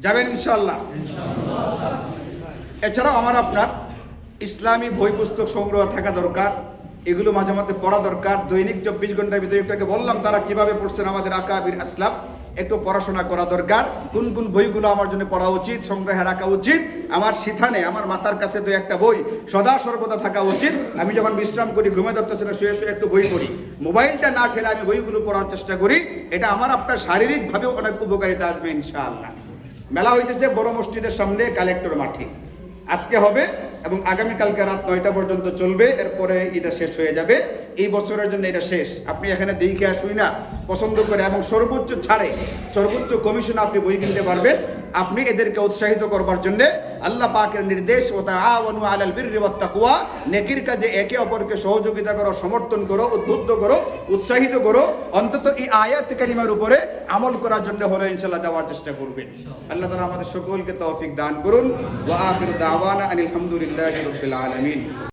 যাবেন ইনশাআল্লাহ? এছাড়াও আমার আপনার ইসলামী বই পুস্তক সংগ্রহ থাকা দরকার, এগুলো মাঝে মধ্যে পড়া দরকার। দৈনিক 24 ঘন্টার ভিতরে একটাকে বললাম তারা কিভাবে পড়ছেন আমাদের আকাবির আসলাফ, একটু পড়াশোনা করা দরকার। কোন কোন বইগুলো আমার জন্য পড়া উচিত, সংগ্রহে রাখা উচিত, আমার সিথানে আমার মাথার কাছে তো একটা বই সদা সর্বদা থাকা উচিত। আমি যখন বিশ্রাম করি, ঘুমে ধরতেছি না, শুয়ে শুয়ে একটু বই পড়ি, মোবাইলটা না ঠেলে আমি বইগুলো পড়ার চেষ্টা করি। এটা আমার আপনার শারীরিকভাবেও অনেক উপকারিতা আসবে ইনশাআল্লাহ। মেলা হইতেছে বড় মসজিদের সামনে কালেক্টর মাঠে, আজকে হবে এবং আগামীকালকে রাত 9টা পর্যন্ত চলবে। এরপরে এটা শেষ হয়ে যাবে, এই বছরের জন্য এটা শেষ। আপনি এখানে দেখে আসুই না, পছন্দ করে এবং সর্বোচ্চ ছাড়ে, সর্বোচ্চ কমিশনে আপনি বই কিনতে পারবেন। আপনি এদেরকে উৎসাহিত করবার জন্য আল্লাহ পাকের নির্দেশ, ও তাআওয়ানু আলাল বিররি ওয়াত তাকওয়া, নেকির কাজে একে অপরকে সহযোগিতা করো, সমর্থন করো, উদ্বুদ্ধ করো, উৎসাহিত করো। অন্তত এই আয়াত কারিমার উপরে আমল করার জন্য হলো ইনশাআল্লাহ দেওয়ার চেষ্টা করবেন। আল্লাহ তাআলা আমাদের সকলকে তৌফিক দান করুন। ওয়া আখিরু দাওয়ানা আনিল হামদুলিল্লাহি রাব্বিল আলামিন।